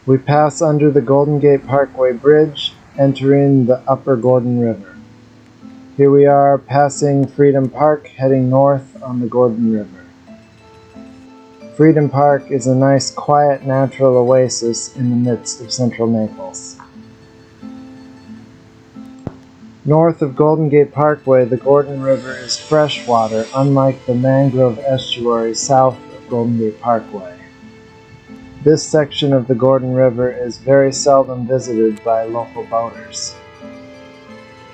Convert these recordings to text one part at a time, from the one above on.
We pass under the Golden Gate Parkway Bridge, entering the Upper Gordon River. Here we are passing Freedom Park, heading north on the Gordon River. Freedom Park is a nice, quiet, natural oasis in the midst of Central Naples. North of Golden Gate Parkway, the Gordon River is freshwater, unlike the mangrove estuary south of Golden Gate Parkway. This section of the Gordon River is very seldom visited by local boaters.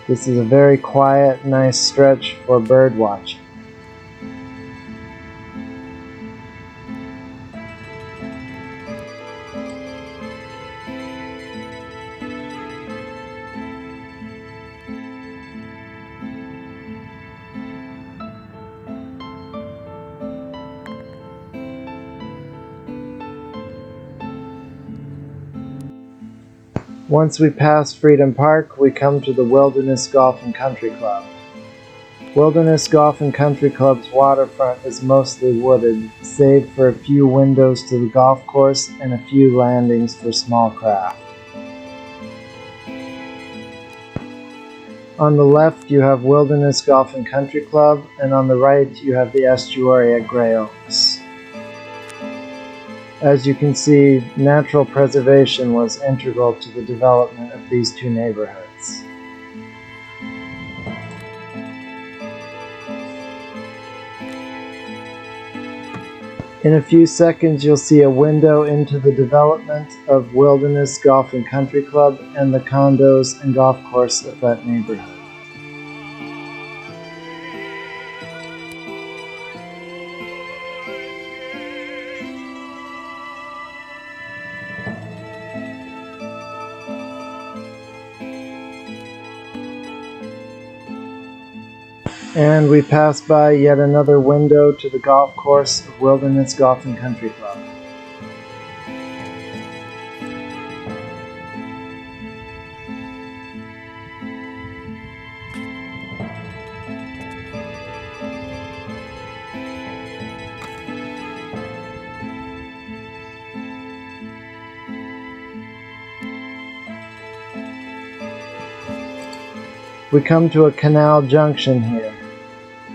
This is a very quiet, nice stretch for bird watching. Once we pass Freedom Park, we come to the Wilderness Golf and Country Club. Wilderness Golf and Country Club's waterfront is mostly wooded, save for a few windows to the golf course and a few landings for small craft. On the left you have Wilderness Golf and Country Club, and on the right you have the estuary at Gray Oaks. As you can see, natural preservation was integral to the development of these two neighborhoods. In a few seconds, you'll see a window into the development of Wilderness Golf and Country Club and the condos and golf course of that neighborhood. And we pass by yet another window to the golf course of Wilderness Golf and Country Club. We come to a canal junction here.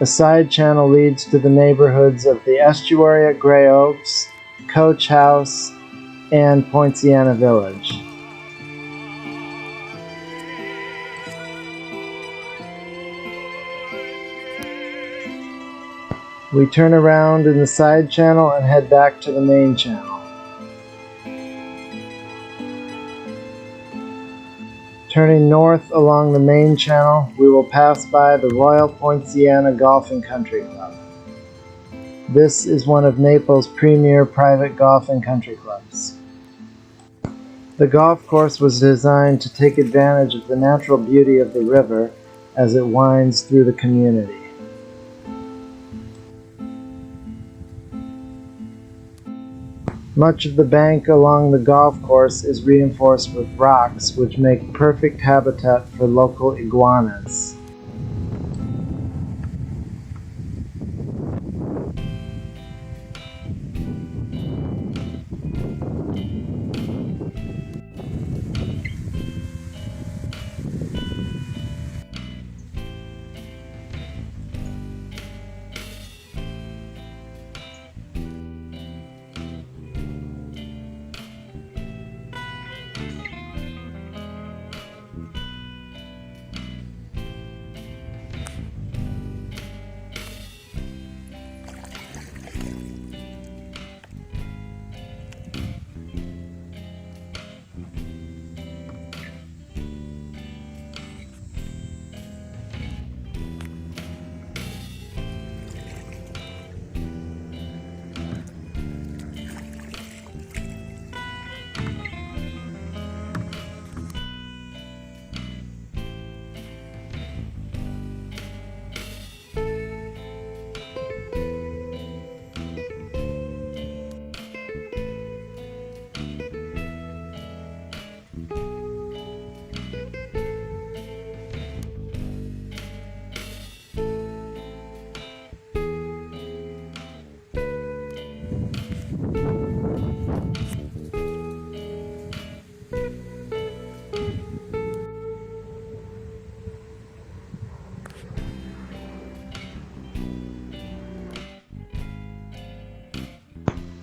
A side channel leads to the neighborhoods of the estuary at Gray Oaks, Coach House, and Poinciana Village. We turn around in the side channel and head back to the main channel. Turning north along the main channel, we will pass by the Royal Poinciana Golf and Country Club. This is one of Naples' premier private golf and country clubs. The golf course was designed to take advantage of the natural beauty of the river as it winds through the community. Much of the bank along the golf course is reinforced with rocks, which make perfect habitat for local iguanas.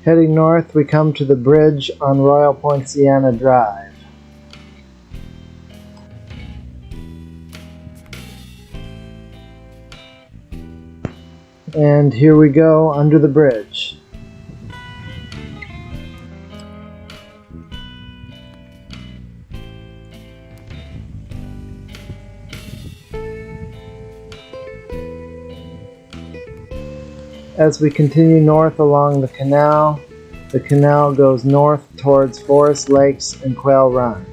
Heading north, we come to the bridge on Royal Poinciana Drive. And here we go under the bridge. As we continue north along the canal goes north towards Forest Lakes and Quail Run.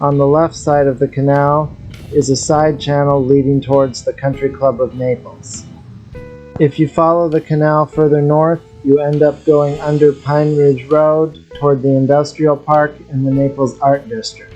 On the left side of the canal is a side channel leading towards the Country Club of Naples. If you follow the canal further north, you end up going under Pine Ridge Road toward the Industrial Park in the Naples Art District.